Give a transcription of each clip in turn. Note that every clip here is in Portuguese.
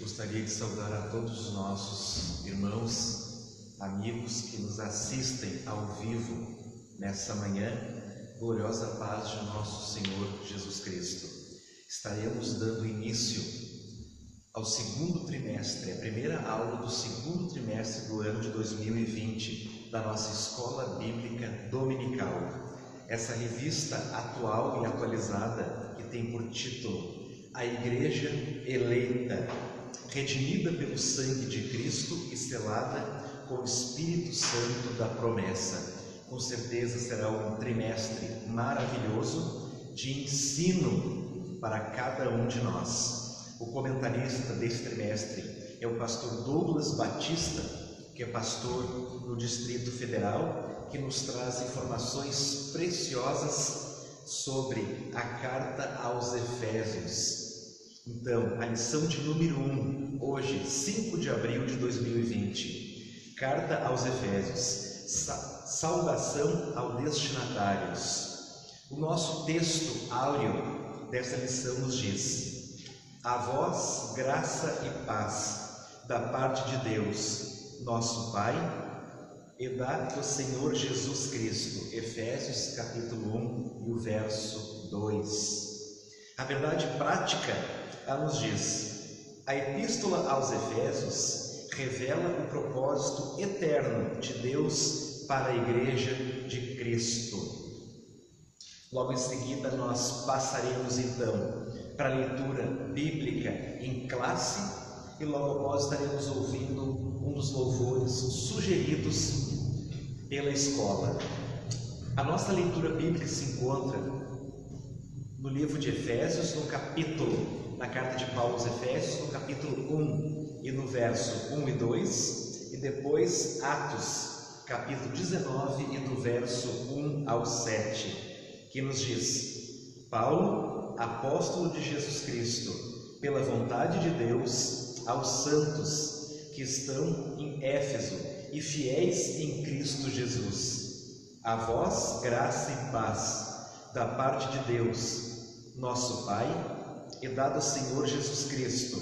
Gostaria de saudar a todos os nossos irmãos, amigos que nos assistem ao vivo nessa manhã. Gloriosa paz de nosso Senhor Jesus Cristo. Estaremos dando início ao segundo trimestre, a primeira aula do segundo trimestre do ano de 2020 da nossa Escola Bíblica Dominical. Essa revista atual e atualizada que tem por título A Igreja Eleita, redimida pelo sangue de Cristo e selada com o Espírito Santo da promessa. Com certeza será um trimestre maravilhoso de ensino para cada um de nós. O comentarista desse trimestre é o pastor Douglas Batista, que é pastor no Distrito Federal, que nos traz informações preciosas sobre a carta aos Efésios. Então, a lição de número 1, hoje, 5 de abril de 2020, carta aos Efésios, saudação aos destinatários. O nosso texto áureo dessa lição nos diz: a vós graça e paz da parte de Deus, nosso Pai, e do Senhor Jesus Cristo. Efésios capítulo 1 e o verso 2. A verdade prática nos diz: a epístola aos Efésios revela o propósito eterno de Deus para a Igreja de Cristo. Logo em seguida nós passaremos então para a leitura bíblica em classe e logo após estaremos ouvindo um dos louvores sugeridos pela escola. A nossa leitura bíblica se encontra no livro de Efésios, na carta de Paulo aos Efésios, no capítulo 1 e no verso 1 e 2, e depois Atos, capítulo 19 e do verso 1 ao 7, que nos diz: Paulo, apóstolo de Jesus Cristo, pela vontade de Deus, aos santos que estão em Éfeso e fiéis em Cristo Jesus. A vós graça e paz da parte de Deus, nosso Pai, e do Senhor Jesus Cristo.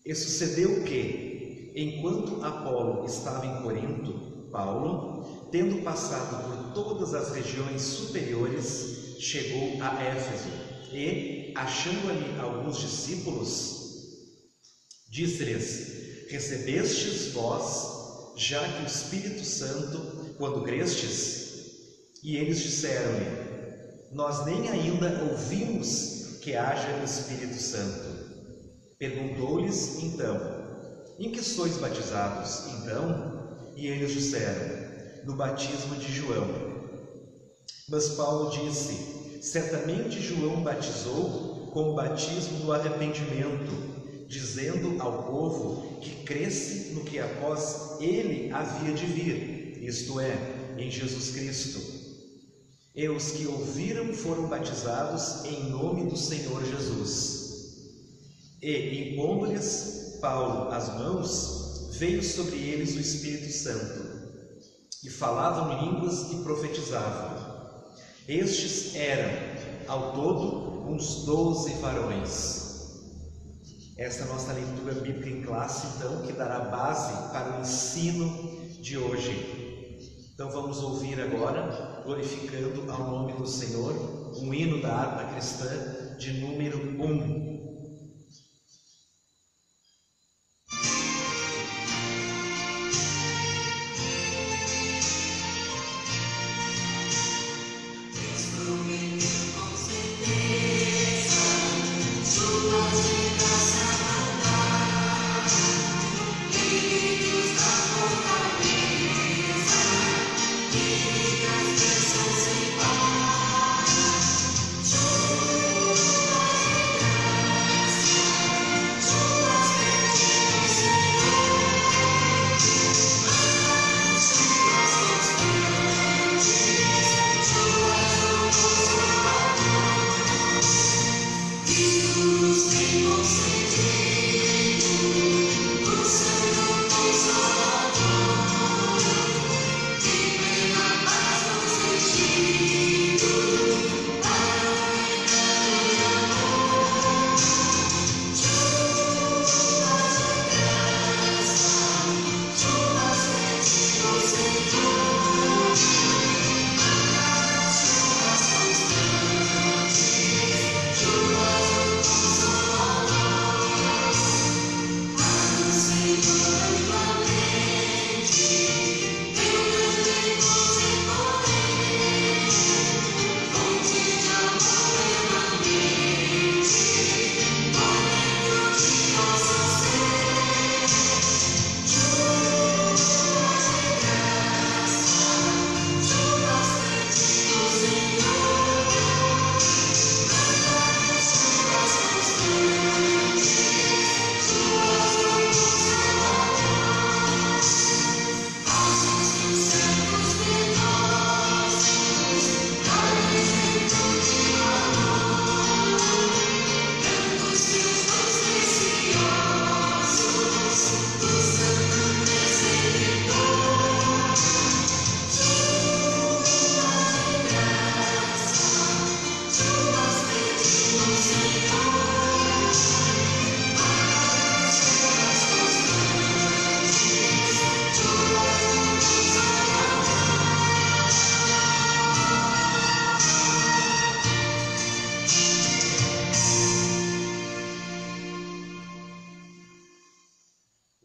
E sucedeu que, enquanto Apolo estava em Corinto, Paulo, tendo passado por todas as regiões superiores, chegou a Éfeso e, achando ali alguns discípulos, disse-lhes: recebestes vós já que o Espírito Santo quando crestes? E eles disseram-lhe: nós nem ainda ouvimos que haja Espírito Santo. Perguntou-lhes então: em que sois batizados? Então, e eles disseram: no batismo de João. Mas Paulo disse: certamente João batizou com o batismo do arrependimento, dizendo ao povo que cresce no que após ele havia de vir, isto é, em Jesus Cristo. E os que ouviram foram batizados em nome do Senhor Jesus. E, impondo-lhes Paulo as mãos, veio sobre eles o Espírito Santo, e falavam línguas e profetizavam. Estes eram, ao todo, uns 12 varões. Esta é a nossa leitura bíblica em classe, então, que dará base para o ensino de hoje. Então vamos ouvir agora, glorificando ao nome do Senhor, um hino da harpa cristã de número 1.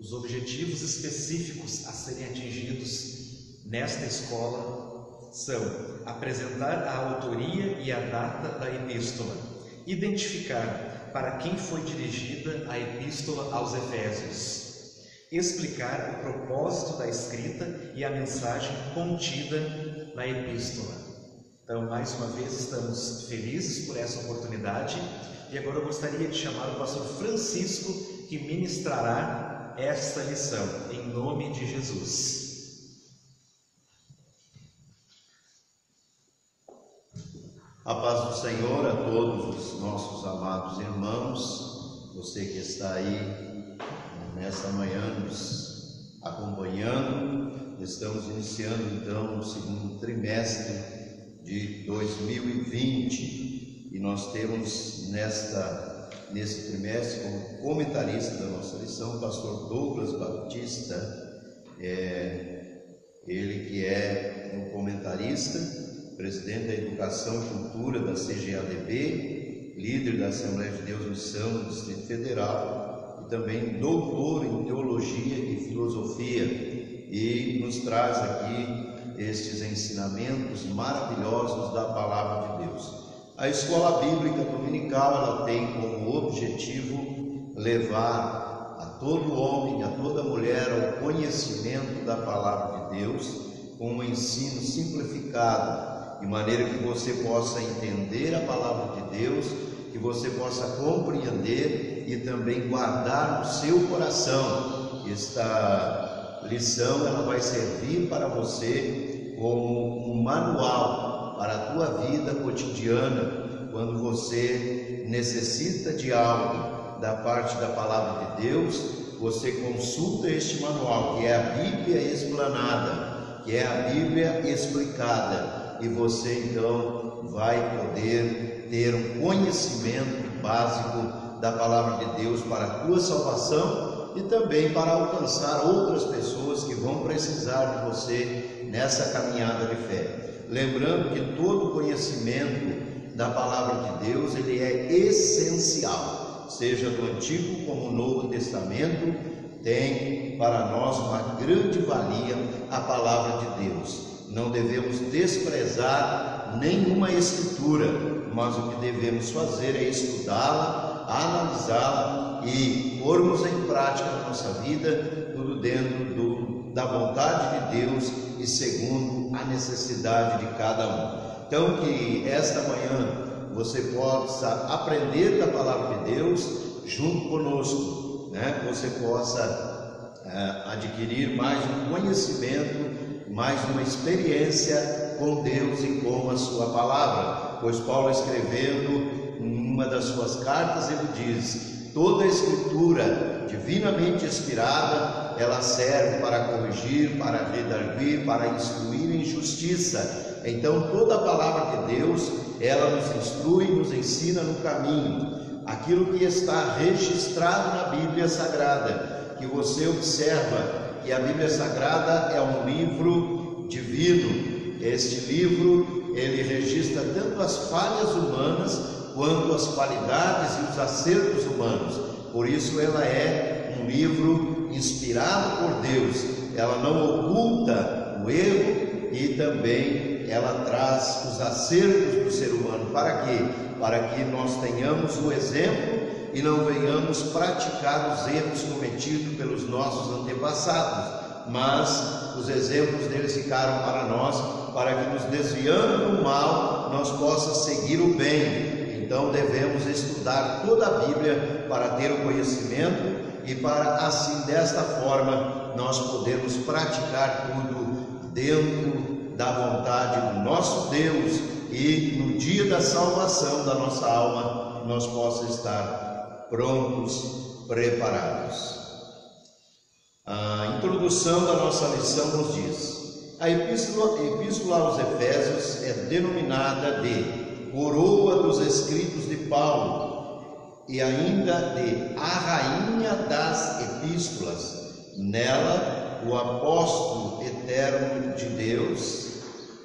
Os objetivos específicos a serem atingidos nesta escola são apresentar a autoria e a data da epístola, identificar para quem foi dirigida a epístola aos Efésios, explicar o propósito da escrita e a mensagem contida na epístola. Então, mais uma vez, estamos felizes por essa oportunidade e agora eu gostaria de chamar o pastor Francisco, que ministrará esta lição, em nome de Jesus. A paz do Senhor a todos os nossos amados irmãos, você que está aí nesta manhã nos acompanhando. Estamos iniciando então o segundo trimestre de 2020 e nós temos nesse trimestre como comentarista da nossa lição o pastor Douglas Batista, ele que é um comentarista, presidente da Educação e Cultura da CGADB, líder da Assembleia de Deus Missão do Distrito Federal e também doutor em Teologia e Filosofia, e nos traz aqui estes ensinamentos maravilhosos da Palavra de Deus. A Escola Bíblica Dominical, ela tem como objetivo levar a todo homem, a toda mulher ao conhecimento da Palavra de Deus, com um ensino simplificado, de maneira que você possa entender a Palavra de Deus, que você possa compreender e também guardar no seu coração. Esta lição ela vai servir para você como um manual para a tua vida cotidiana, quando você necessita de algo da parte da Palavra de Deus, você consulta este manual, que é a Bíblia explanada, que é a Bíblia explicada, e você então vai poder ter um conhecimento básico da Palavra de Deus para a tua salvação e também para alcançar outras pessoas que vão precisar de você nessa caminhada de fé. Lembrando que todo conhecimento da Palavra de Deus ele é essencial, seja do Antigo como do Novo Testamento, tem para nós uma grande valia a Palavra de Deus. Não devemos desprezar nenhuma escritura, mas o que devemos fazer é estudá-la, analisá-la e pormos em prática na nossa vida, tudo dentro da vontade de Deus e segundo a necessidade de cada um. Então, que esta manhã você possa aprender da Palavra de Deus junto conosco, você possa adquirir mais um conhecimento, mais uma experiência com Deus e com a sua palavra, pois Paulo, escrevendo em uma das suas cartas, ele diz: toda a escritura divinamente inspirada, ela serve para corrigir, para redarguir, para instruir em justiça. Então toda a palavra de Deus, ela nos instrui, nos ensina no caminho, aquilo que está registrado na Bíblia Sagrada, que você observa que a Bíblia Sagrada é um livro divino. Este livro, ele registra tanto as falhas humanas quanto as qualidades e os acertos humanos. Por isso ela é um livro inspirado por Deus. Ela não oculta o erro e também ela traz os acertos do ser humano. Para quê? Para que nós tenhamos o exemplo e não venhamos praticar os erros cometidos pelos nossos antepassados, mas os exemplos deles ficaram para nós, para que nos desviando do mal, nós possamos seguir o bem. Então devemos estudar toda a Bíblia para ter o conhecimento e para assim, desta forma, nós podermos praticar tudo dentro da vontade do nosso Deus e no dia da salvação da nossa alma, nós possamos estar prontos, preparados. A introdução da nossa lição nos diz: a epístola aos Efésios é denominada de coroa dos escritos de Paulo e ainda de a rainha das epístolas. Nela, o apóstolo eterno de Deus,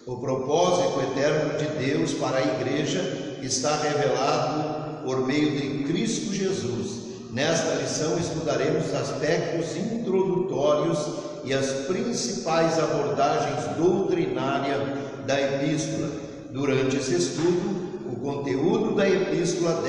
o propósito eterno de Deus para a igreja está revelado por meio de Cristo Jesus, Nesta lição estudaremos os aspectos introdutórios e as principais abordagens doutrinárias da epístola. Durante esse estudo, o conteúdo da epístola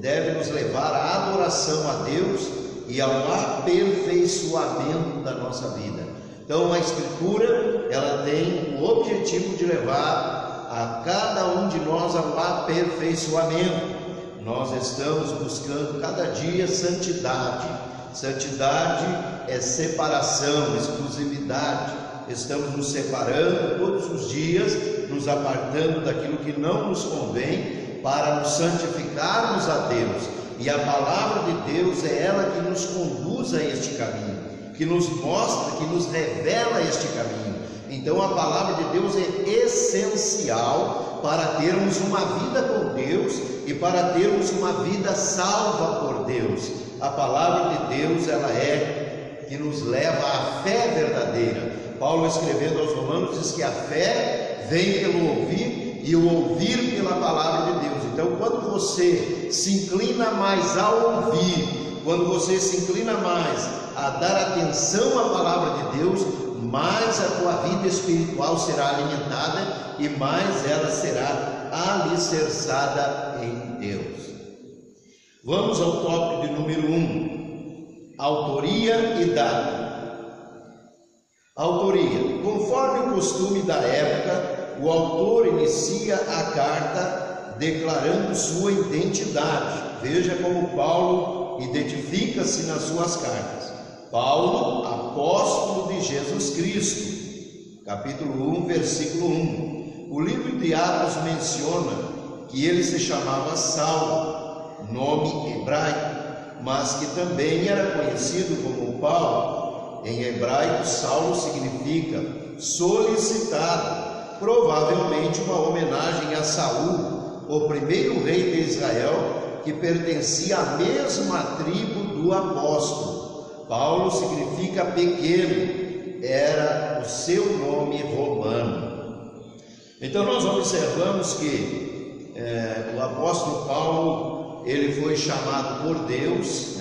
deve nos levar à adoração a Deus e ao aperfeiçoamento da nossa vida. Então, a Escritura, ela tem o objetivo de levar a cada um de nós ao aperfeiçoamento. Nós estamos buscando cada dia santidade. Santidade é separação, exclusividade. Estamos nos separando todos os dias, nos apartando daquilo que não nos convém, para nos santificarmos a Deus. E a palavra de Deus é ela que nos conduz a este caminho, que nos mostra, que nos revela este caminho. Então a palavra de Deus é essencial para termos uma vida com Deus e para termos uma vida salva por Deus. A palavra de Deus, ela é que nos leva à fé verdadeira. Paulo, escrevendo aos Romanos, diz que a fé vem pelo ouvir e o ouvir pela palavra de Deus. Então, quando você se inclina mais a ouvir, quando você se inclina mais a dar atenção à palavra de Deus, mais a tua vida espiritual será alimentada e mais ela será alicerçada em Deus. Vamos ao tópico de número 1, autoria e data. Autoria. Conforme o costume da época, o autor inicia a carta declarando sua identidade. Veja como Paulo identifica-se nas suas cartas. Paulo, apóstolo de Jesus Cristo, capítulo 1, versículo 1. O livro de Atos menciona que ele se chamava Saulo, nome hebraico, mas que também era conhecido como Paulo. Em hebraico, Saulo significa solicitado, provavelmente uma homenagem a Saul, o primeiro rei de Israel, que pertencia à mesma tribo do apóstolo. Paulo significa pequeno, era o seu nome romano. Então nós observamos que o apóstolo Paulo, ele foi chamado por Deus,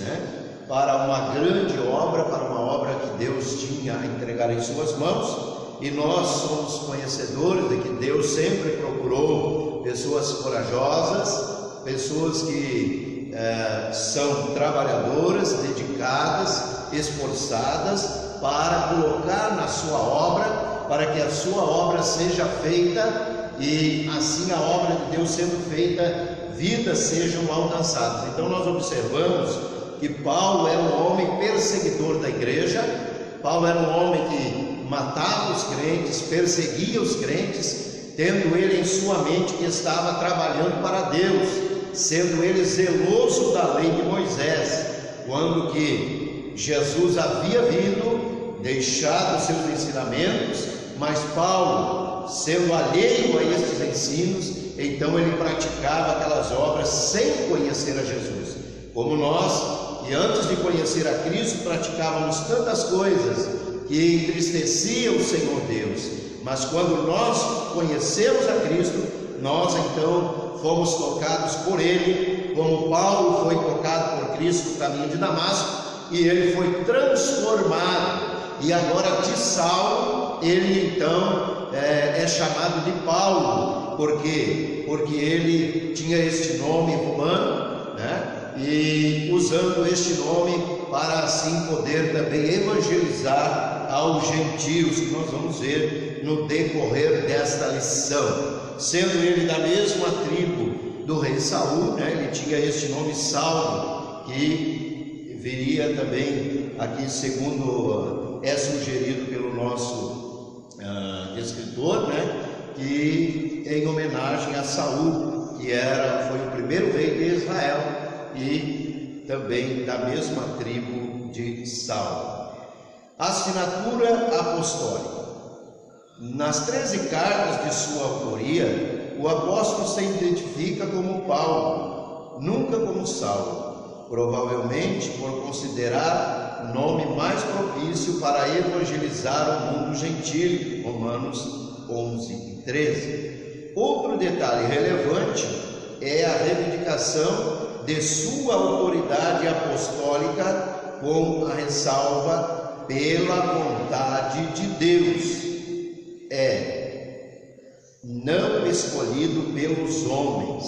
para uma grande obra, para uma obra que Deus tinha a entregar em suas mãos, e nós somos conhecedores de que Deus sempre procurou pessoas corajosas, pessoas que são trabalhadoras, dedicadas, esforçadas para colocar na sua obra, para que a sua obra seja feita e assim a obra de Deus sendo feita, vidas sejam alcançadas. Então nós observamos que Paulo era um homem perseguidor da igreja. Paulo era um homem que matava os crentes, perseguia os crentes, tendo ele em sua mente que estava trabalhando para Deus, sendo ele zeloso da lei de Moisés, quando que Jesus havia vindo, deixado os seus ensinamentos, mas Paulo, sendo alheio a estes ensinos, então ele praticava aquelas obras sem conhecer a Jesus, como nós, e antes de conhecer a Cristo, praticávamos tantas coisas que entristeciam o Senhor Deus, mas quando nós conhecemos a Cristo, nós então fomos tocados por Ele, como Paulo foi tocado por Cristo no caminho de Damasco, e ele foi transformado, e agora de Saulo, ele então é chamado de Paulo. Por quê? Porque ele tinha este nome romano, e usando este nome para assim poder também evangelizar aos gentios, que nós vamos ver no decorrer desta lição. Sendo ele da mesma tribo do rei Saul, ele tinha este nome Saulo, que viria também aqui, segundo é sugerido pelo nosso escritor, que em homenagem a Saul, que foi o primeiro rei de Israel e também da mesma tribo de Saulo. Assinatura apostólica. Nas 13 cartas de sua autoria, o apóstolo se identifica como Paulo, nunca como Saulo, provavelmente por considerar o nome mais propício para evangelizar o mundo gentil, Romanos 11 e 13. Outro detalhe relevante é a reivindicação de sua autoridade apostólica, com a ressalva pela vontade de Deus, não escolhido pelos homens.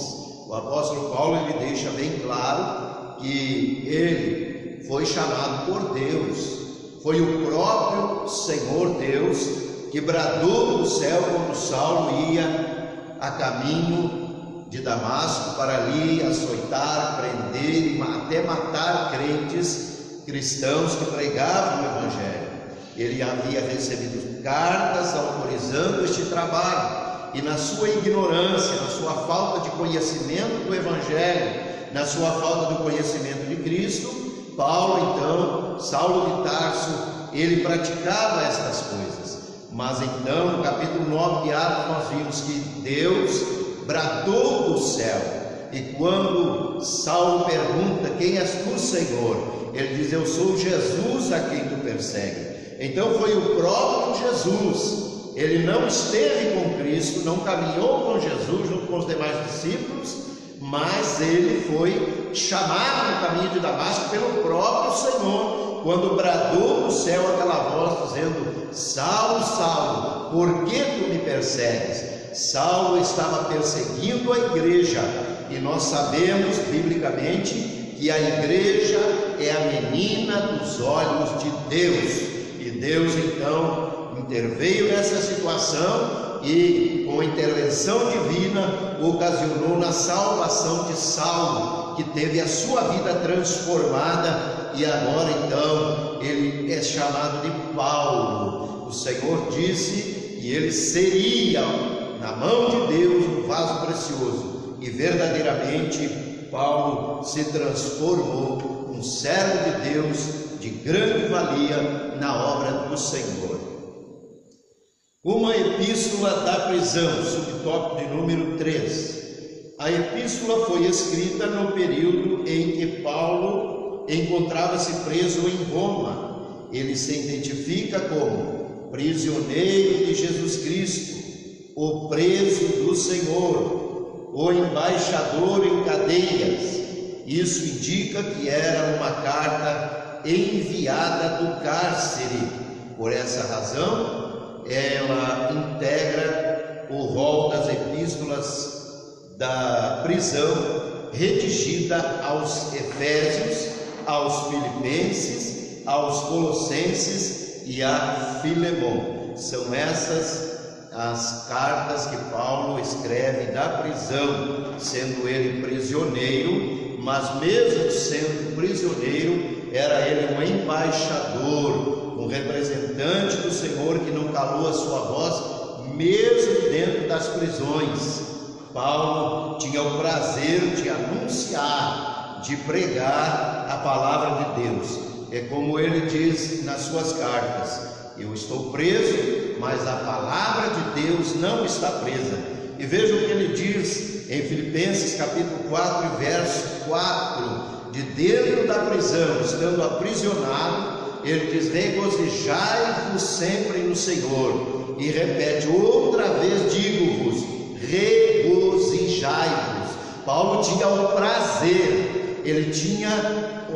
O apóstolo Paulo ele deixa bem claro que ele foi chamado por Deus. Foi o próprio Senhor Deus que bradou do céu quando Saulo ia a caminho de Damasco para ali açoitar, prender e até matar crentes cristãos que pregavam o Evangelho. Ele havia recebido cartas autorizando este trabalho, e na sua ignorância, na sua falta de conhecimento do Evangelho, na sua falta do conhecimento de Cristo, Saulo de Tarso, ele praticava estas coisas. Mas então, no capítulo 9 de Atos, nós vimos que Deus bradou do céu, e quando Saulo pergunta: quem és tu, Senhor? Ele diz: eu sou Jesus a quem tu persegue. Então foi o próprio Jesus. Ele não esteve com Cristo, não caminhou com Jesus junto com os demais discípulos, mas ele foi chamado no caminho de Damasco pelo próprio Senhor, quando bradou do céu aquela voz dizendo: Saulo, Saulo, por que tu me persegues? Saulo estava perseguindo a igreja, e nós sabemos biblicamente que a igreja é a menina dos olhos de Deus, e Deus então interveio nessa situação e, com a intervenção divina, ocasionou na salvação de Saulo, que teve a sua vida transformada, e agora então ele é chamado de Paulo. O Senhor disse que ele seria, na mão de Deus, um vaso precioso, e verdadeiramente Paulo se transformou um servo de Deus de grande valia na obra do Senhor. Uma epístola da prisão, subtópico de número 3. A epístola foi escrita no período em que Paulo encontrava-se preso em Roma. Ele se identifica como prisioneiro de Jesus Cristo, o preso do Senhor, o embaixador em cadeias. Isso indica que era uma carta enviada do cárcere. Por essa razão, ela integra o rol das epístolas da prisão, redigida aos Efésios, aos Filipenses, aos Colossenses e a Filemon. São essas as cartas que Paulo escreve da prisão, sendo ele prisioneiro, mas mesmo sendo prisioneiro, era ele um embaixador, um representante do Senhor que não calou a sua voz, mesmo dentro das prisões. Paulo tinha o prazer de anunciar, de pregar a palavra de Deus. É como ele diz nas suas cartas: eu estou preso, mas a palavra de Deus não está presa. E veja o que ele diz em Filipenses capítulo 4, verso 4, de dentro da prisão, estando aprisionado, ele diz: regozijai-vos sempre no Senhor. E repete: outra vez digo-vos, regozijai-vos. Paulo tinha o prazer, ele tinha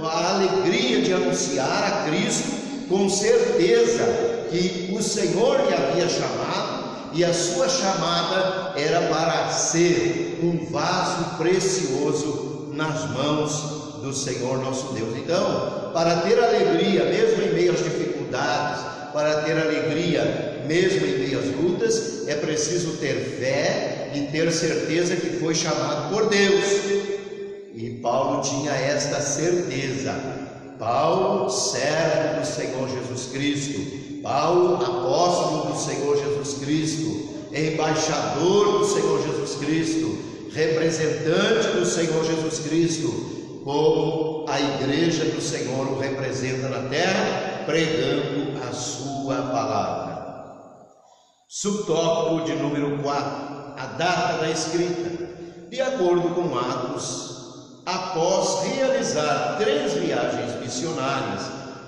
a alegria de anunciar a Cristo, com certeza que o Senhor lhe havia chamado, e a sua chamada era para ser um vaso precioso nas mãos do Senhor nosso Deus. Então, para ter alegria mesmo em meio às dificuldades, para ter alegria mesmo em meio às lutas, é preciso ter fé e ter certeza que foi chamado por Deus. E Paulo tinha esta certeza. Paulo, servo do Senhor Jesus Cristo, Paulo, apóstolo do Senhor Jesus Cristo, embaixador do Senhor Jesus Cristo, representante do Senhor Jesus Cristo, como a igreja do Senhor o representa na terra, pregando a sua palavra. Subtópico de número 4, a data da escrita. De acordo com Atos, após realizar 3 viagens missionárias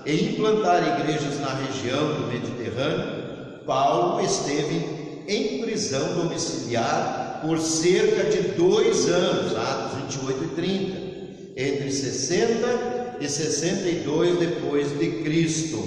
e implantar igrejas na região do Mediterrâneo, Paulo esteve em prisão domiciliar por cerca de 2 anos, Atos 28 e 30. entre 60 e 62 depois de Cristo,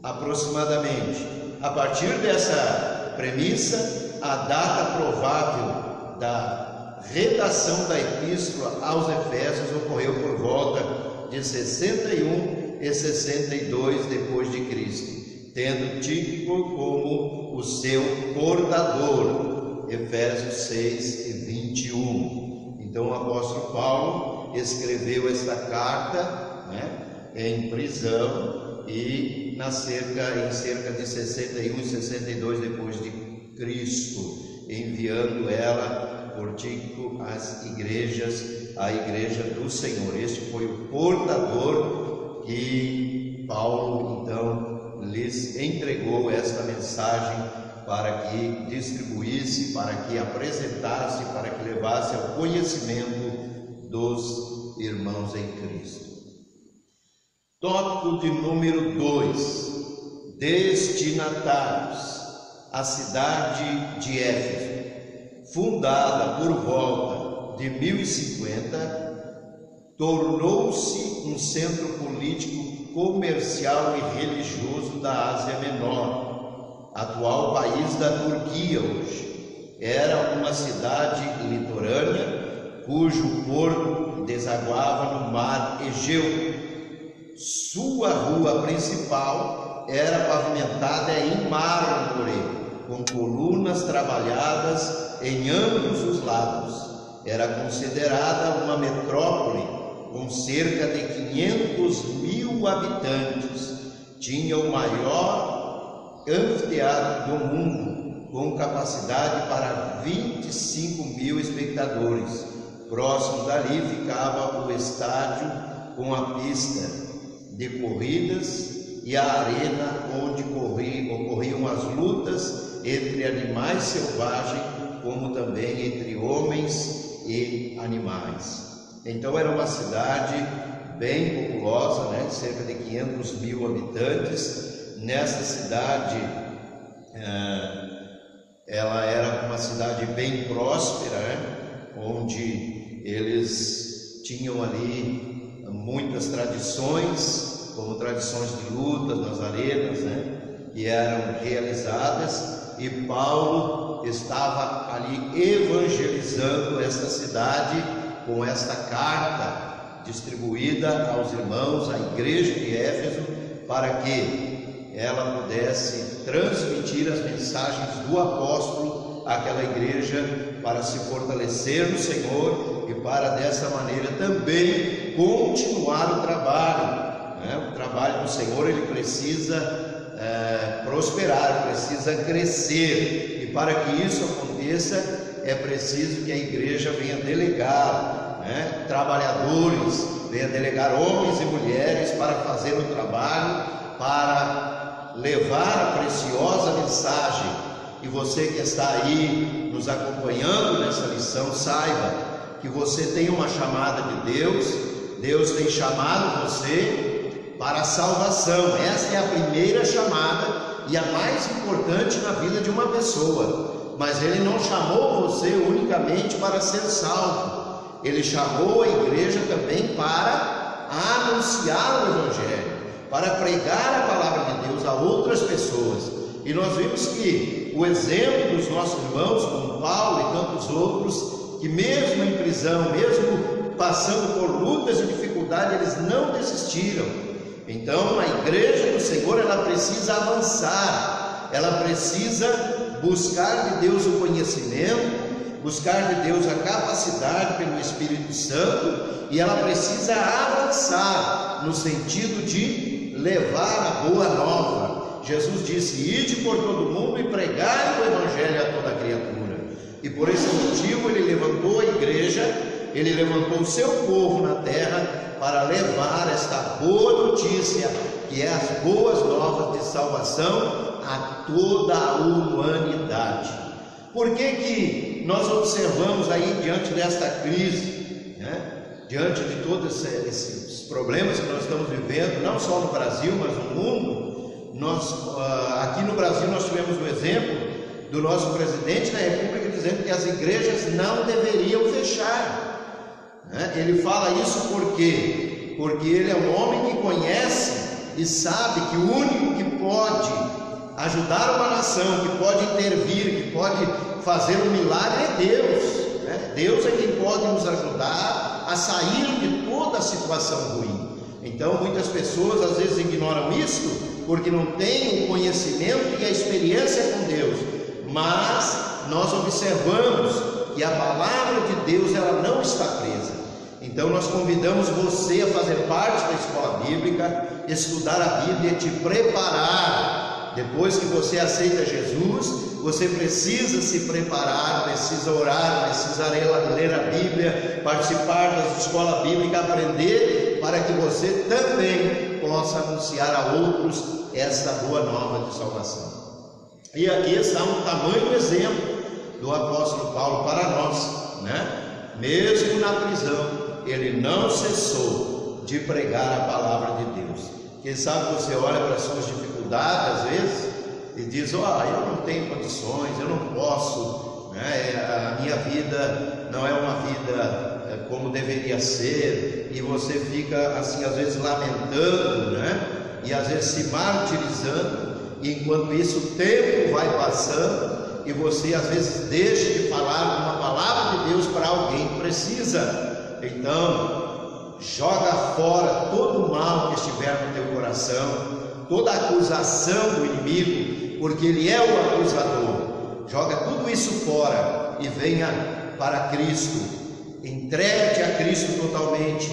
aproximadamente. A partir dessa premissa, a data provável da redação da epístola aos Efésios ocorreu por volta de 61 e 62 depois de Cristo, tendo Tíquico como o seu portador, Efésios 6 e 21. Então o apóstolo Paulo escreveu esta carta, em prisão, e em cerca de 61 e 62 depois de Cristo, enviando ela por Tíquico às igrejas, à igreja do Senhor. Este foi o portador que Paulo então lhes entregou esta mensagem para que distribuísse, para que apresentasse, para que levasse ao conhecimento dos irmãos em Cristo. Tópico de número 2: destinatários. A cidade de Éfeso, fundada por volta de 1050, tornou-se um centro político, comercial e religioso da Ásia Menor, atual país da Turquia hoje. Era uma cidade litorânea, cujo porto desaguava no mar Egeu. Sua rua principal era pavimentada em mármore, com colunas trabalhadas em ambos os lados. Era considerada uma metrópole com cerca de 500.000 habitantes. Tinha o maior anfiteatro do mundo, com capacidade para 25.000 espectadores. Próximo dali ficava o estádio com a pista de corridas e a arena onde ocorriam as lutas entre animais selvagens, como também entre homens e animais. Então era uma cidade bem populosa, cerca de 500.000 habitantes. Nessa cidade, ela era uma cidade bem próspera, onde eles tinham ali muitas tradições, como tradições de lutas nas arenas, que eram realizadas, e Paulo estava ali evangelizando esta cidade com esta carta distribuída aos irmãos, à igreja de Éfeso, para que ela pudesse transmitir as mensagens do apóstolo àquela igreja, para se fortalecer no Senhor e para dessa maneira também continuar o trabalho. O trabalho do Senhor, ele precisa prosperar, precisa crescer, e para que isso aconteça é preciso que a igreja venha delegar trabalhadores, venha delegar homens e mulheres para fazer o trabalho, para levar a preciosa mensagem. E você que está aí nos acompanhando nessa lição, saiba que você tem uma chamada de Deus. Deus tem chamado você para a salvação. Essa é a primeira chamada e a mais importante na vida de uma pessoa. Mas Ele não chamou você unicamente para ser salvo. Ele chamou a igreja também para anunciar o Evangelho, para pregar a palavra de Deus a outras pessoas. E nós vimos que o exemplo dos nossos irmãos, como Paulo e tantos outros, que mesmo em prisão, mesmo passando por lutas e dificuldades, eles não desistiram. Então a igreja do Senhor, ela precisa avançar, ela precisa buscar de Deus o conhecimento, buscar de Deus a capacidade pelo Espírito Santo, e ela precisa avançar no sentido de levar a boa nova. Jesus disse: ide por todo mundo e pregai o Evangelho a toda criatura. E por esse motivo Ele levantou a igreja, Ele levantou o seu povo na terra para levar esta boa notícia, que é as boas novas de salvação, a toda a humanidade. Por que nós observamos aí, diante desta crise, diante de todos esses problemas que nós estamos vivendo, não só no Brasil, mas no mundo? Aqui no Brasil nós tivemos o exemplo do nosso presidente da República dizendo que as igrejas não deveriam fechar. Ele fala isso por quê? Porque ele é um homem que conhece e sabe que o único que pode ajudar uma nação, que pode intervir, que pode fazer um milagre é Deus. Deus é quem pode nos ajudar a sair de toda a situação ruim. Então muitas pessoas às vezes ignoram isso porque não têm o conhecimento e a experiência com Deus, mas nós observamos que a palavra de Deus ela não está presa. Então nós convidamos você a fazer parte da escola bíblica, estudar a Bíblia, te preparar. Depois que você aceita Jesus, você precisa se preparar, precisa orar, precisa ler a Bíblia, participar da escola bíblica, aprender, para que você também possa anunciar a outros esta boa nova de salvação. E aqui está um tamanho exemplo do apóstolo Paulo para nós, Mesmo na prisão, ele não cessou de pregar a palavra de Deus. Quem sabe você olha para as suas dificuldades às vezes e diz: eu não tenho condições, eu não posso, a minha vida não é uma vida como deveria ser, e você fica assim às vezes lamentando, e às vezes se martirizando, e enquanto isso o tempo vai passando e você às vezes deixa de falar uma palavra de Deus para alguém que precisa. Então joga fora todo o mal que estiver no teu coração, toda acusação do inimigo, porque ele é o acusador. Joga tudo isso fora e venha para Cristo. Entregue-te a Cristo totalmente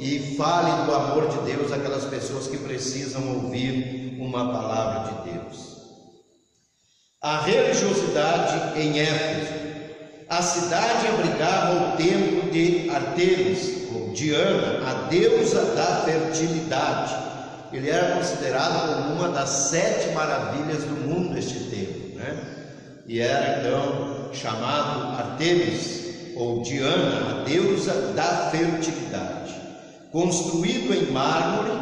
e fale do amor de Deus àquelas pessoas que precisam ouvir uma palavra de Deus. A religiosidade em Éfeso. A cidade abrigava o templo de Artemis, ou Diana, a deusa da fertilidade. Ele era considerado como uma das 7 maravilhas do mundo, este templo, E era então chamado Artemis, ou Diana, a deusa da fertilidade. Construído em mármore,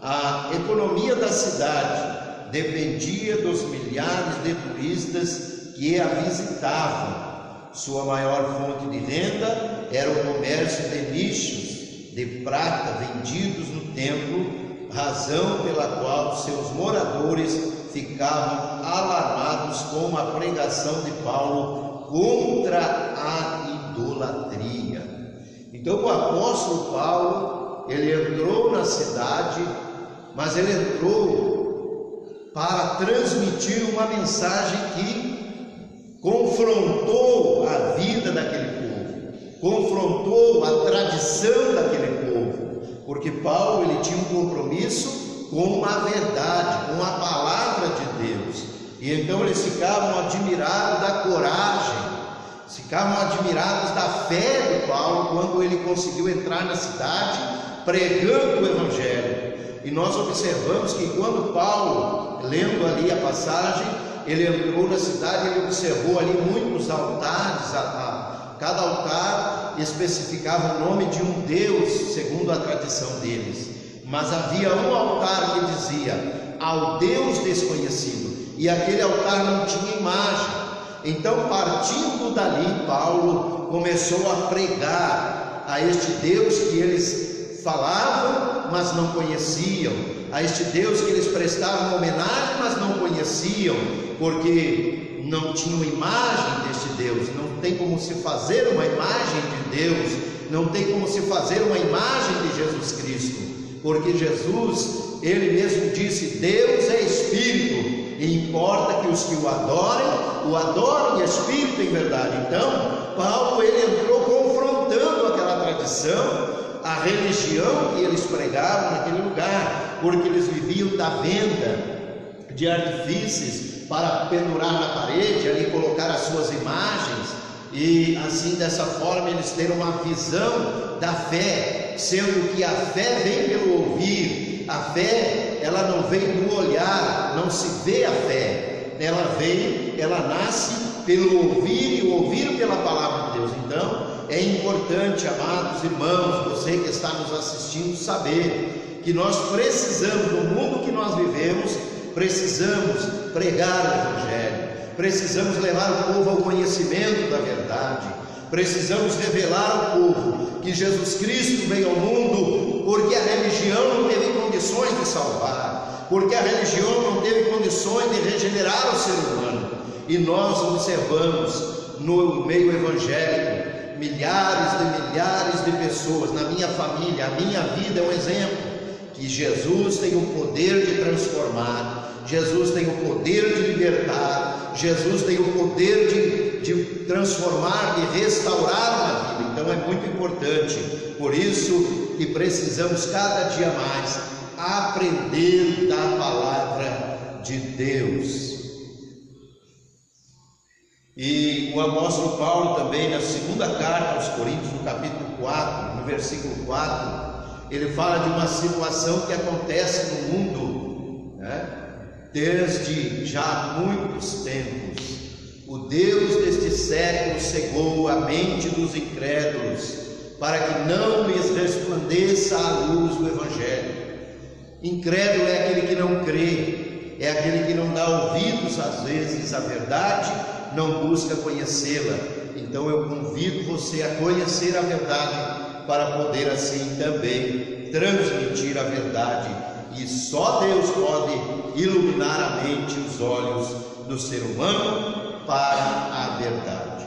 a economia da cidade dependia dos milhares de turistas que a visitavam. Sua maior fonte de renda era o comércio de nichos de prata vendidos no templo, razão pela qual seus moradores ficavam alarmados com a pregação de Paulo contra a idolatria. Então o apóstolo Paulo, ele entrou na cidade, mas ele entrou para transmitir uma mensagem que confrontou a vida daquele povo, confrontou a tradição daquele povo, porque Paulo ele tinha um compromisso com a verdade, com a palavra de Deus, e então eles ficavam admirados da coragem, ficavam admirados da fé de Paulo quando ele conseguiu entrar na cidade pregando o Evangelho. E nós observamos que quando Paulo, lendo ali a passagem, ele entrou na cidade, ele observou ali muitos altares, cada altar especificava o nome de um Deus, segundo a tradição deles, mas havia um altar que dizia ao Deus desconhecido, e aquele altar não tinha imagem. Então, partindo dali, Paulo começou a pregar a este Deus que eles falavam, mas não conheciam, a este Deus que eles prestavam homenagem, mas não conheciam, porque não tinham imagem deste Deus. Não tem como se fazer uma imagem de Deus, não tem como se fazer uma imagem de Jesus Cristo, porque Jesus, ele mesmo disse: Deus é Espírito, e importa que os que o adorem em Espírito e em verdade. Então, Paulo, ele entrou confrontando aquela tradição, a religião que eles pregavam naquele lugar, porque eles viviam da venda de artifícios para pendurar na parede, ali colocar as suas imagens, e assim dessa forma eles terem uma visão da fé, sendo que a fé vem pelo ouvir. A fé, ela não vem do olhar, não se vê a fé, ela nasce pelo ouvir, e ouvir pela palavra de Deus. Então é importante, amados irmãos, você que está nos assistindo, saber que nós precisamos, no mundo que nós vivemos, precisamos pregar o Evangelho, precisamos levar o povo ao conhecimento da verdade, Precisamos revelar ao povo que Jesus Cristo veio ao mundo porque a religião não teve condições de salvar, porque a religião não teve condições de regenerar o ser humano. E nós observamos no meio evangélico milhares de pessoas, na minha família, a minha vida é um exemplo, que Jesus tem o poder de transformar, Jesus tem o poder de libertar, Jesus tem o poder de transformar, de restaurar uma vida. Então é muito importante, por isso que precisamos cada dia mais aprender da palavra de Deus. E o apóstolo Paulo também, na segunda carta aos Coríntios, no capítulo 4, no versículo 4, ele fala de uma situação que acontece no mundo, né? Desde já muitos tempos. O Deus deste século cegou a mente dos incrédulos, para que não lhes resplandeça a luz do Evangelho. Incrédulo é aquele que não crê, é aquele que não dá ouvidos às vezes à verdade, não busca conhecê-la. Então eu convido você a conhecer a verdade, para poder assim também transmitir a verdade. E só Deus pode iluminar a mente e os olhos do ser humano para a verdade.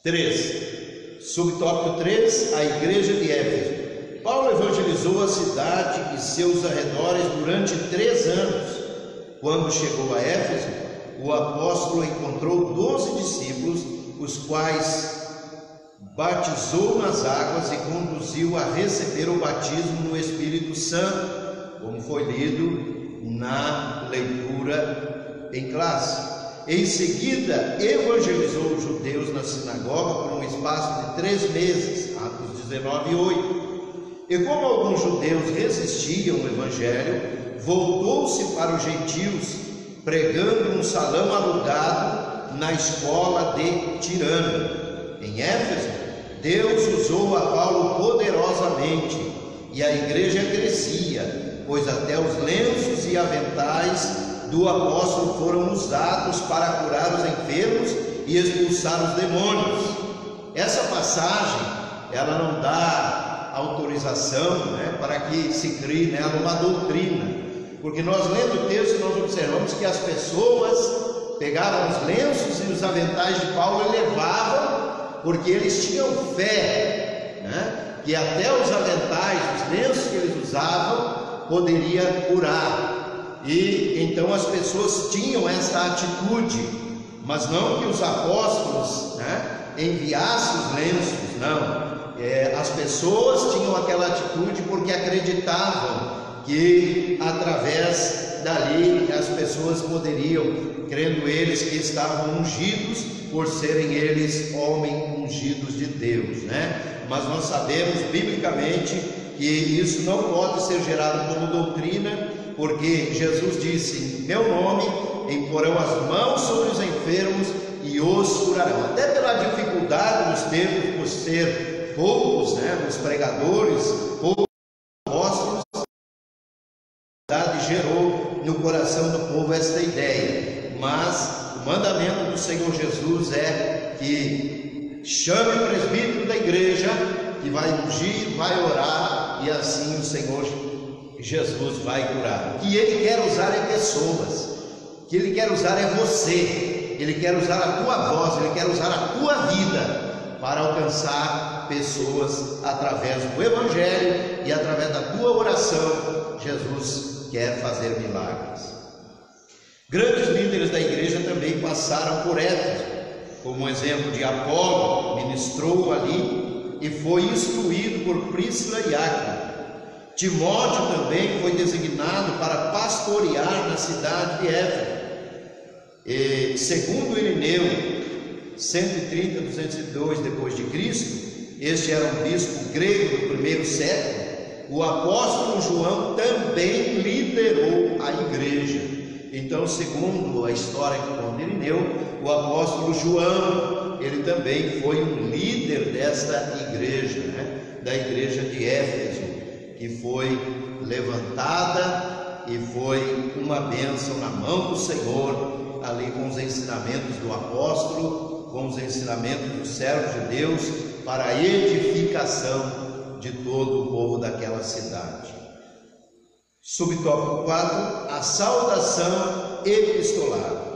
3. Subtópico 3, a igreja de Éfeso. Paulo evangelizou a cidade e seus arredores durante 3 anos. Quando chegou a Éfeso, o apóstolo encontrou 12 discípulos, os quais batizou nas águas e conduziu a receber o batismo no Espírito Santo, como foi lido na leitura em classe. Em seguida, evangelizou os judeus na sinagoga por um espaço de 3 meses, Atos 19:8. E como alguns judeus resistiam ao evangelho, voltou-se para os gentios, pregando num salão alugado na escola de Tirano. Em Éfeso, Deus usou a Paulo poderosamente, e a igreja crescia, pois até os lenços e aventais do apóstolo foram usados para curar os enfermos e expulsar os demônios. Essa passagem, ela não dá autorização, para que se crie nela uma doutrina, porque nós lendo o texto nós observamos que as pessoas pegavam os lenços e os aventais de Paulo e levavam, porque eles tinham fé, que até os aventais, os lenços que eles usavam, poderia curar. E então as pessoas tinham essa atitude, mas não que os apóstolos enviassem os lenços, não. As pessoas tinham aquela atitude porque acreditavam que através dali as pessoas poderiam, crendo eles que estavam ungidos por serem eles homens ungidos de Deus, Mas nós sabemos biblicamente que isso não pode ser gerado como doutrina, porque Jesus disse: em meu nome imporão as mãos sobre os enfermos e os curarão. Até pela dificuldade dos tempos, por ser poucos, os pregadores, poucos apóstolos, a verdade gerou no coração do povo esta ideia. Mas o mandamento do Senhor Jesus é que chame o presbítero da igreja, que vai ungir, vai orar, e assim o Senhor Jesus vai curar. O que Ele quer usar é pessoas, o que Ele quer usar é você, Ele quer usar a tua voz, Ele quer usar a tua vida para alcançar pessoas através do Evangelho e através da tua oração. Jesus quer fazer milagres. Grandes líderes da igreja também passaram por Éfeso, como o exemplo de Apolo, que ministrou ali e foi instruído por Príscila e Áquila. Timóteo também foi designado para pastorear na cidade de Éfeso. E, segundo Irineu, 130-202 depois de Cristo, este era um bispo grego do primeiro século. O apóstolo João também liderou a igreja. Então, segundo a história que conta Irineu, o apóstolo João, ele também foi um líder desta igreja, da igreja de Éfeso, que foi levantada e foi uma bênção na mão do Senhor, ali com os ensinamentos do apóstolo com os ensinamentos dos servos de Deus para a edificação de todo o povo daquela cidade. Subtópico 4, a saudação epistolar.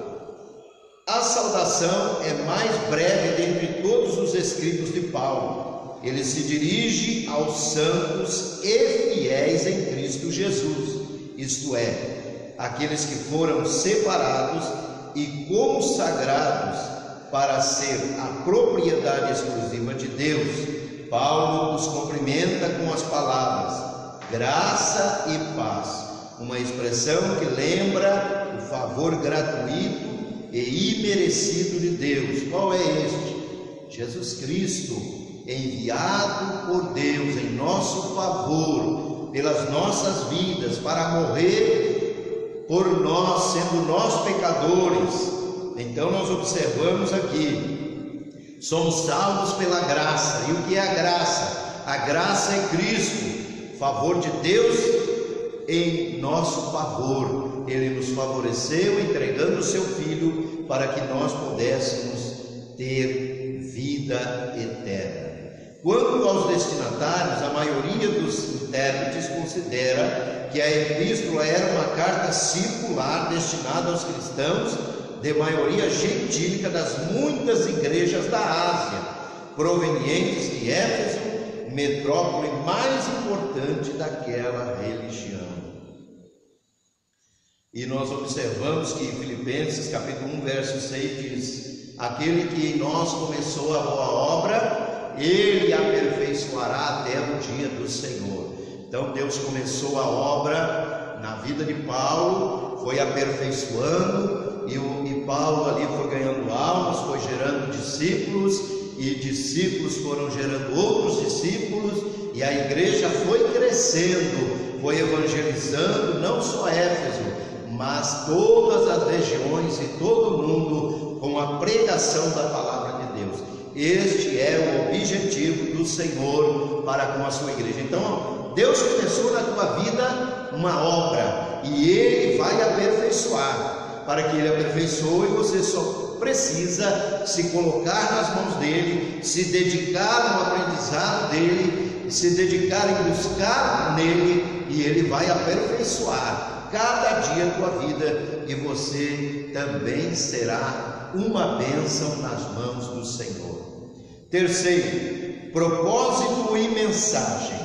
A saudação é mais breve dentre todos os escritos de Paulo. Ele se dirige aos santos e fiéis em Cristo Jesus, isto é, aqueles que foram separados e consagrados para ser a propriedade exclusiva de Deus. Paulo os cumprimenta com as palavras graça e paz, uma expressão que lembra o favor gratuito e imerecido de Deus. Qual é este? Jesus Cristo, enviado por Deus em nosso favor, pelas nossas vidas, para morrer por nós, sendo nós pecadores. Então nós observamos aqui, somos salvos pela graça. E o que é a graça? A graça é Cristo, favor de Deus em nosso favor. Ele nos favoreceu entregando o seu Filho para que nós pudéssemos ter vida eterna. Quanto aos destinatários, a maioria dos intérpretes considera que a epístola era uma carta circular destinada aos cristãos de maioria gentílica das muitas igrejas da Ásia, provenientes de Éfeso, metrópole mais importante daquela religião. E nós observamos que em Filipenses capítulo 1, verso 6 diz: aquele que em nós começou a boa obra, ele aperfeiçoará até o dia do Senhor. Então Deus começou a obra na vida de Paulo, foi aperfeiçoando, e Paulo ali foi ganhando almas, foi gerando discípulos, e discípulos foram gerando outros discípulos, e a igreja foi crescendo, foi evangelizando não só Éfeso, mas todas as regiões e todo o mundo com a pregação da palavra de Deus. Este é o objetivo do Senhor para com a sua igreja. Então Deus começou na tua vida uma obra e Ele vai aperfeiçoar. Para que Ele aperfeiçoe, você só precisa se colocar nas mãos dEle, se dedicar no aprendizado dEle, se dedicar em buscar nele, e Ele vai aperfeiçoar cada dia a tua vida, e você também será uma bênção nas mãos do Senhor. Terceiro, propósito e mensagem.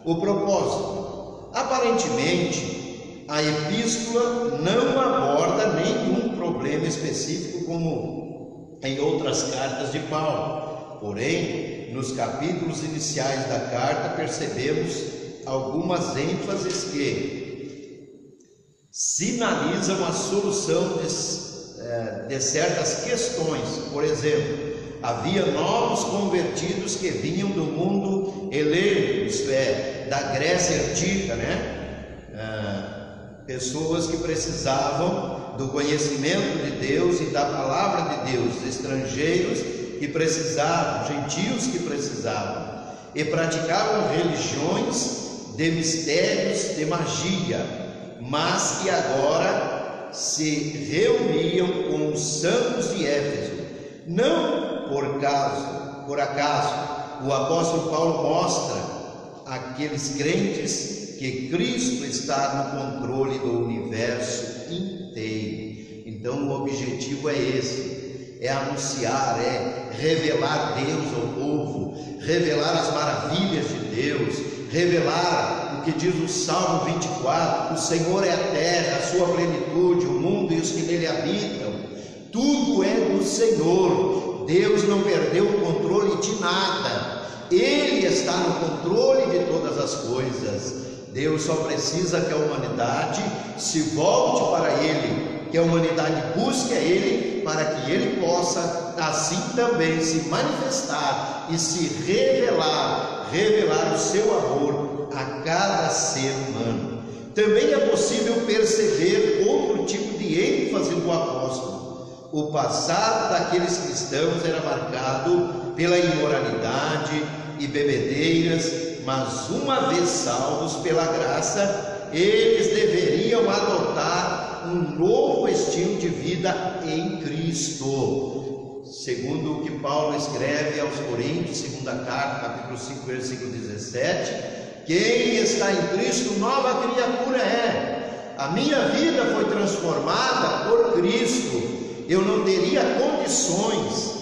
O propósito. Aparentemente, a epístola não aborda nenhum problema específico como em outras cartas de Paulo. Porém, nos capítulos iniciais da carta percebemos algumas ênfases que sinalizam a solução de certas questões. Por exemplo, havia novos convertidos que vinham do mundo helênico, isto é, da Grécia antiga, pessoas que precisavam do conhecimento de Deus e da palavra de Deus, estrangeiros que precisavam, gentios que precisavam, e praticavam religiões de mistérios, de magia, mas que agora se reuniam com os santos de Éfeso. Não por acaso, o apóstolo Paulo mostra àqueles crentes que Cristo está no controle do universo inteiro. Então o objetivo é esse, é anunciar, é revelar Deus ao povo, revelar as maravilhas de Deus, revelar o que diz o Salmo 24, o Senhor é a terra, a sua plenitude, o mundo e os que nele habitam, tudo é do Senhor. Deus não perdeu o controle de nada, Ele está no controle de todas as coisas. Deus só precisa que a humanidade se volte para Ele, que a humanidade busque a Ele, para que Ele possa assim também se manifestar e se revelar o seu amor a cada ser humano. Também é possível perceber outro tipo de ênfase do apóstolo. O passado daqueles cristãos era marcado pela imoralidade e bebedeiras, mas uma vez salvos pela graça, eles deveriam adotar um novo estilo de vida em Cristo. segundo o que Paulo escreve aos Coríntios, segunda carta, capítulo 5, versículo 17, quem está em Cristo, nova criatura é. A minha vida foi transformada por Cristo. Eu não teria condições,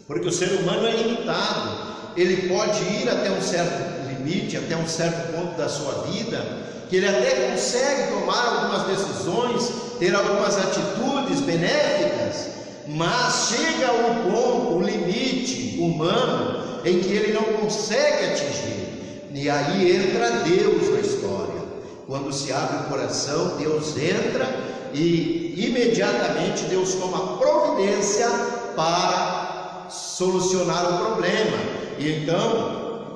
porque o ser humano é limitado, ele pode ir até um certo limite, até um certo ponto da sua vida, que ele até consegue tomar algumas decisões, ter algumas atitudes benéficas, mas chega ao ponto, o limite humano, em que ele não consegue atingir, e aí entra Deus na história. Quando se abre o coração, Deus entra e imediatamente Deus toma providência para solucionar o problema. E então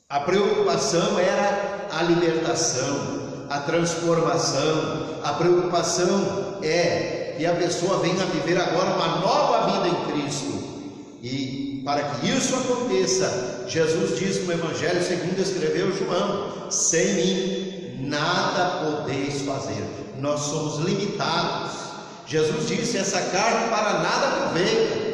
a preocupação era a libertação, a transformação. A preocupação é que a pessoa venha viver agora uma nova vida em Cristo. E para que isso aconteça, Jesus diz no Evangelho segundo escreveu João: sem mim nada podeis fazer. Nós somos limitados. Jesus disse: essa carne para nada aproveita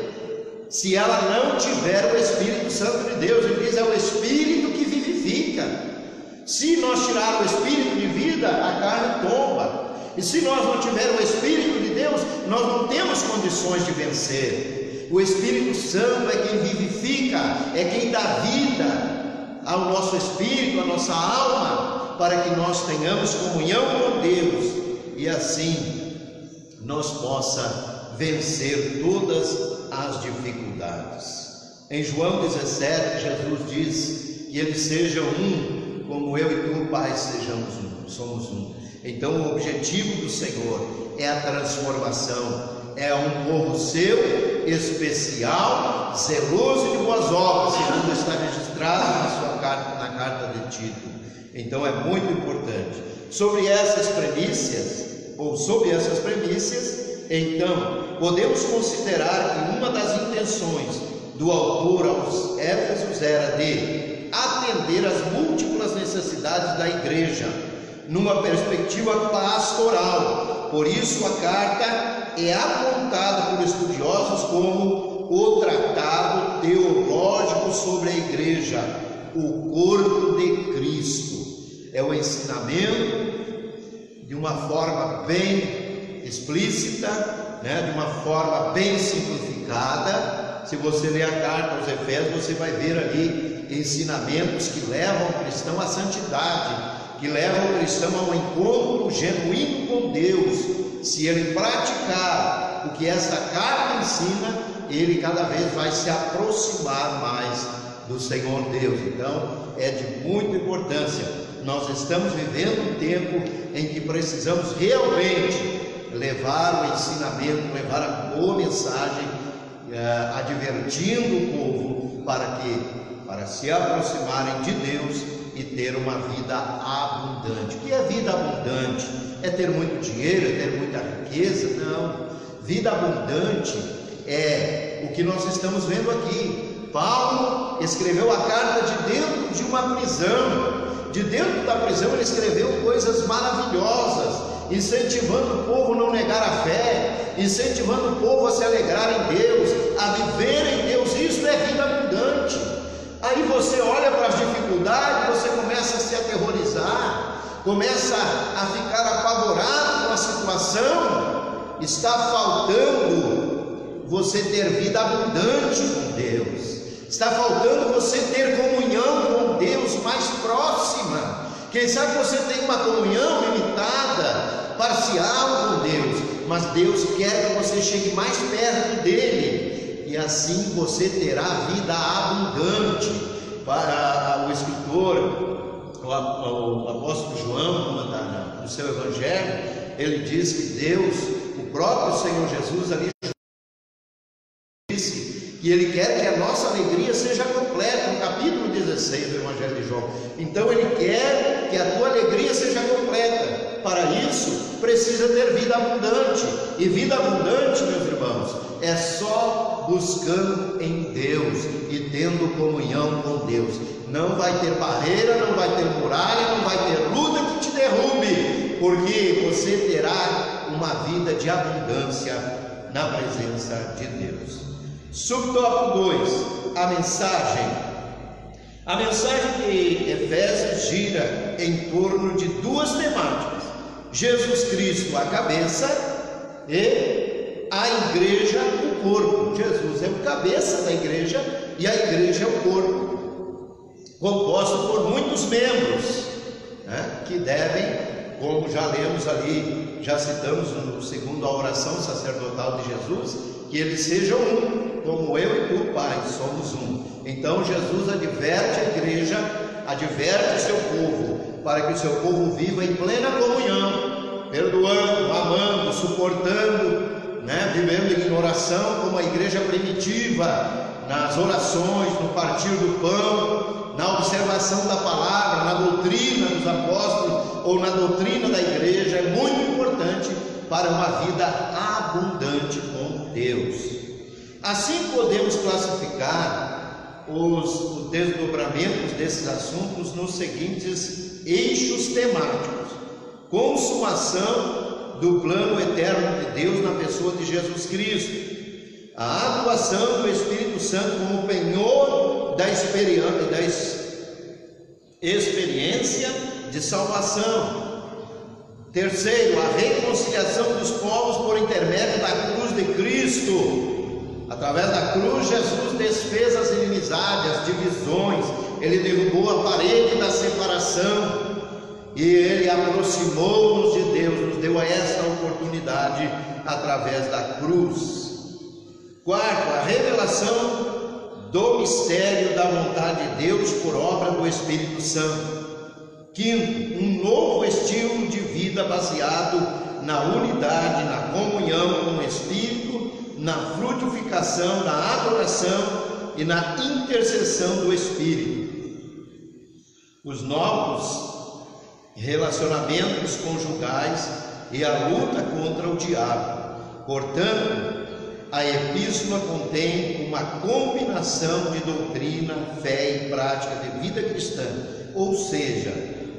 se ela não tiver o Espírito Santo de Deus. Ele diz: é o Espírito que vivifica. Se nós tirar o Espírito de vida, a carne tomba. E se nós não tivermos o Espírito de Deus, nós não temos condições de vencer. O Espírito Santo é quem vivifica, é quem dá vida ao nosso espírito, à nossa alma, para que nós tenhamos comunhão com Deus e assim nós possa vencer todas as dificuldades. Em João 17, Jesus diz que eles sejam um, como eu e tu, Pai, somos um. Então o objetivo do Senhor é a transformação, é um povo seu, especial, zeloso de boas obras, segundo está registrado na carta de Tito. Então é muito importante. Sobre essas premissas, então, podemos considerar que uma das intenções do autor aos Éfesos era de atender às múltiplas necessidades da igreja, numa perspectiva pastoral. Por isso a carta é apontada por estudiosos como o tratado teológico sobre a igreja, o corpo de Cristo. É o ensinamento de uma forma bem explícita, de uma forma bem simplificada. Se você ler a carta aos Efésios, você vai ver ali ensinamentos que levam o cristão à santidade, que levam o cristão a um encontro genuíno com Deus. Se ele praticar o que essa carta ensina, ele cada vez vai se aproximar mais do Senhor Deus. Então é de muita importância. Nós estamos vivendo um tempo em que precisamos realmente levar o ensinamento, levar a boa mensagem, advertindo o povo para se aproximarem de Deus e ter uma vida abundante. O que é vida abundante? É ter muito dinheiro, é ter muita riqueza? Não. Vida abundante é o que nós estamos vendo aqui. Paulo escreveu a carta de dentro de uma prisão. De dentro da prisão ele escreveu coisas maravilhosas, incentivando o povo a não negar a fé, incentivando o povo a se alegrar em Deus, a viver em Deus. Isso é vida abundante. Aí você olha para as dificuldades, você começa a se aterrorizar, começa a ficar apavorado com a situação. Está faltando você ter vida abundante com Deus. Está faltando você ter comunhão com Deus mais próxima. Quem sabe você tem uma comunhão limitada, parcial com Deus, mas Deus quer que você chegue mais perto dele, e assim você terá vida abundante. Para o escritor, o apóstolo João, no seu evangelho, ele diz que Deus, o próprio Senhor Jesus ali disse que ele quer que a nossa alegria seja completa, no capítulo 16 do Evangelho de João. Então ele quer que a tua alegria seja completa. Para isso precisa ter vida abundante. E vida abundante, meus irmãos, é só buscando em Deus e tendo comunhão com Deus. Não vai ter barreira, não vai ter muralha, não vai ter luta que te derrube, porque você terá uma vida de abundância na presença de Deus. Subtópico 2, a mensagem. A mensagem de Efésios gira em torno de duas temáticas: Jesus Cristo, a cabeça, e a igreja, o corpo. Jesus é o cabeça da igreja e a igreja é o corpo, composto por muitos membros, que devem, como já lemos ali, já citamos no segundo a oração sacerdotal de Jesus, que eles sejam um, como eu e tu, Pai, somos um. Então Jesus adverte a igreja, adverte o seu povo, para que o seu povo viva em plena comunhão, perdoando, amando, suportando, vivendo em oração como a igreja primitiva, nas orações, no partir do pão, na observação da palavra, na doutrina dos apóstolos ou na doutrina da igreja. É muito importante para uma vida abundante com Deus. Assim podemos classificar os desdobramentos desses assuntos nos seguintes eixos temáticos: consumação do plano eterno de Deus na pessoa de Jesus Cristo, a atuação do Espírito Santo como penhor da experiência de salvação. Terceiro, a reconciliação dos povos por intermédio da cruz de Cristo. Através da cruz, Jesus desfez as inimizades, as divisões, ele derrubou a parede da separação e ele aproximou-nos de Deus, nos deu esta oportunidade através da cruz. Quarto, a revelação do mistério da vontade de Deus por obra do Espírito Santo. Quinto, um novo estilo de vida baseado na unidade, na comunhão com o Espírito, na frutificação, na adoração e na intercessão do Espírito. Os novos relacionamentos conjugais e a luta contra o diabo. Portanto, a epístola contém uma combinação de doutrina, fé e prática de vida cristã, ou seja,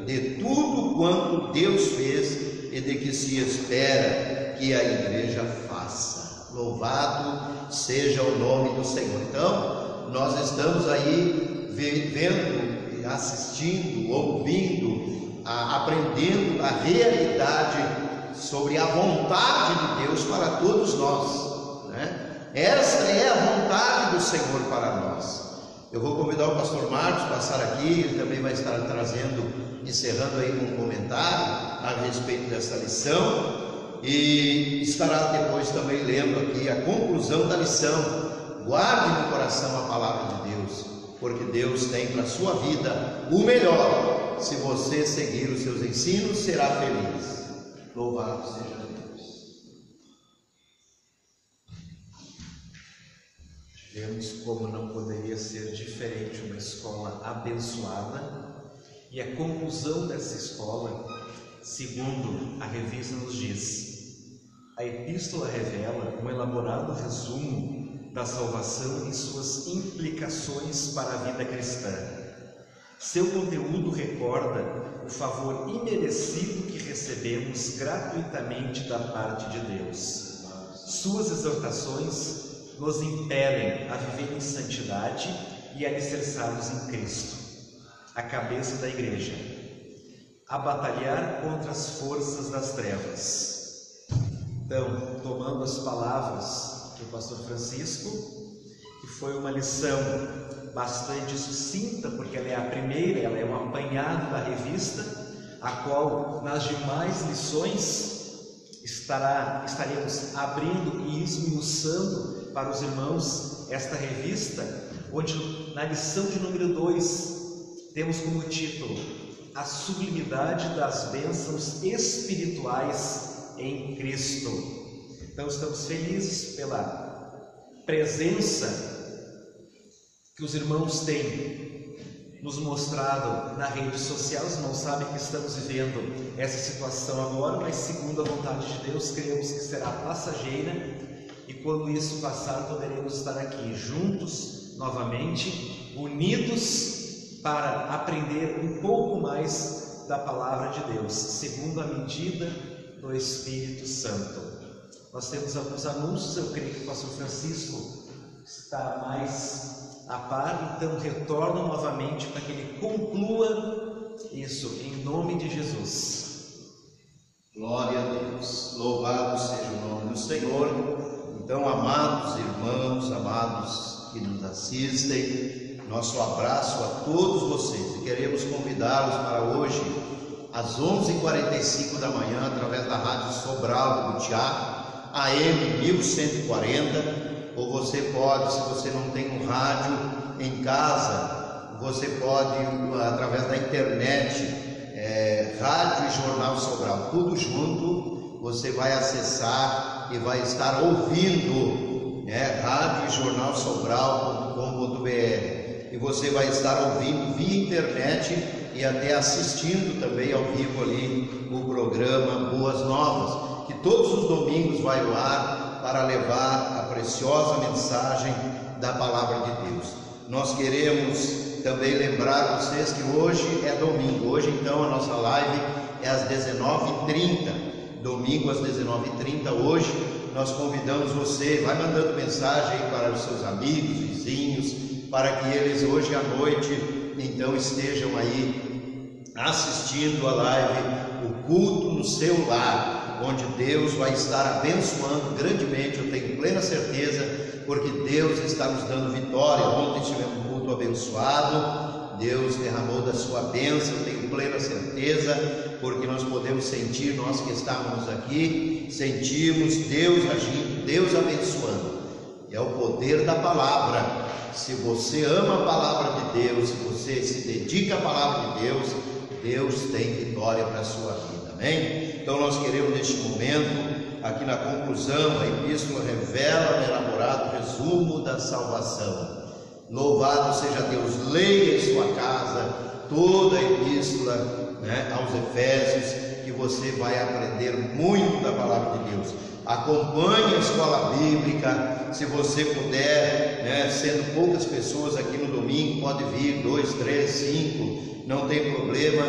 de tudo quanto Deus fez e de que se espera que a igreja faça. Louvado seja o nome do Senhor. Então, nós estamos aí vendo, assistindo, ouvindo, aprendendo a realidade sobre a vontade de Deus para todos nós. Esta é a vontade do Senhor para nós. Eu vou convidar o pastor Marcos a passar aqui, ele também vai estar encerrando aí um comentário a respeito dessa lição, e estará depois também lendo aqui a conclusão da lição. Guarde no coração a palavra de Deus, porque Deus tem para a sua vida o melhor. Se você seguir os seus ensinos, será feliz. Louvado seja Deus. Vemos como não poderia ser diferente uma escola abençoada, e a conclusão dessa escola, segundo a revista nos diz: a epístola revela um elaborado resumo da salvação e suas implicações para a vida cristã. Seu conteúdo recorda o favor imerecido que recebemos gratuitamente da parte de Deus. Suas exortações nos impelem a viver em santidade e alicerçados em Cristo, a cabeça da igreja, a batalhar contra as forças das trevas. Então, tomando as palavras do pastor Francisco, que foi uma lição bastante sucinta, porque ela é a primeira, ela é um apanhado da revista, a qual nas demais lições estaremos abrindo e esmiuçando para os irmãos esta revista, onde na lição de número 2 temos como título: a sublimidade das bênçãos espirituais em Cristo. Então estamos felizes pela presença que os irmãos têm nos mostrado na rede social. Os irmãos sabem que estamos vivendo essa situação agora, mas segundo a vontade de Deus, cremos que será passageira, e quando isso passar, poderemos estar aqui juntos novamente, unidos, para aprender um pouco mais da palavra de Deus, segundo a medida do Espírito Santo. Nós temos alguns anúncios, eu creio que o pastor Francisco está mais a par, então retorno novamente para que ele conclua isso, em nome de Jesus. Glória a Deus, louvado seja o nome do Senhor. Então, amados irmãos, amados que nos assistem, nosso abraço a todos vocês, e queremos convidá-los para hoje, às 11h45 da manhã, através da Rádio Sobral do Butiá, AM 1140, ou você pode, se você não tem um rádio em casa, você pode, através da internet, Rádio e Jornal Sobral, tudo junto, você vai acessar e vai estar ouvindo, Rádio e Jornal Sobral.com.br, e você vai estar ouvindo via internet e até assistindo também ao vivo ali o programa Boas Novas, que todos os domingos vai ao ar para levar a preciosa mensagem da Palavra de Deus. Nós queremos também lembrar vocês que hoje é domingo. Hoje então a nossa live é às 19h30, domingo às 19h30. Hoje nós convidamos você, vai mandando mensagem para os seus amigos, vizinhos, para que eles hoje à noite então estejam aí assistindo a live, o culto no seu lar, onde Deus vai estar abençoando grandemente, eu tenho plena certeza, porque Deus está nos dando vitória. Ontem tivemos um culto abençoado, Deus derramou da sua bênção, tenho plena certeza, porque nós podemos sentir, nós que estávamos aqui, sentimos Deus agindo, Deus abençoando, é o poder da palavra. Se você ama a palavra de Deus, se você se dedica à palavra de Deus, Deus tem vitória para a sua vida, amém? Então nós queremos neste momento, aqui na conclusão, a epístola revela no elaborado resumo da salvação. Louvado seja Deus, leia em sua casa toda a epístola aos Efésios, que você vai aprender muito da palavra de Deus. Acompanhe a escola bíblica, se você puder, sendo poucas pessoas aqui no domingo, pode vir 2, 3, 5, não tem problema,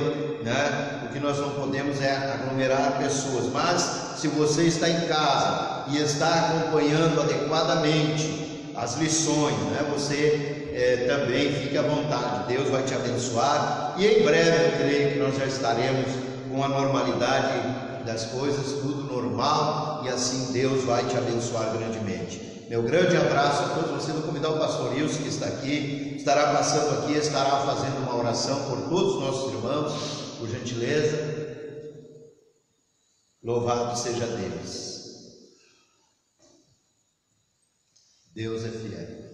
O que nós não podemos é aglomerar pessoas, mas se você está em casa e está acompanhando adequadamente as lições, você também fique à vontade, Deus vai te abençoar, e em breve eu creio que nós já estaremos com a normalidade das coisas, tudo normal, e assim Deus vai te abençoar grandemente. Meu grande abraço a todos vocês. Vou convidar o pastor Wilson, que está aqui, estará passando aqui, estará fazendo uma oração por todos os nossos irmãos, por gentileza. Louvado seja Deus. Deus é fiel.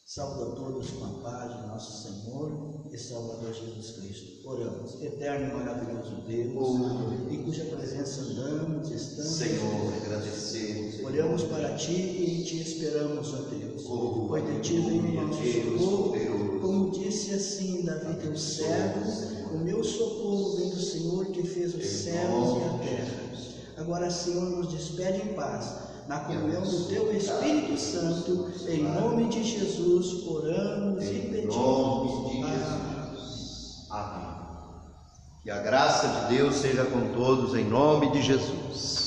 Saúde a todos com a paz de nosso Senhor e Salvador Jesus Cristo. Oramos, eterno e maravilhoso Deus, em cuja presença andamos, estamos. Senhor, agradecemos. Olhamos para Ti e Te esperamos, ó Deus. Pois de Ti vem o nosso socorro, como disse assim Davi, teu servo, o meu socorro vem do Senhor que fez os céus e a terra. Agora, Senhor, nos despede em paz, na comunhão do Teu Espírito Santo, em nome de Jesus, oramos e pedimos. Em nome de Jesus. Amém. Que a graça de Deus seja com todos, em nome de Jesus.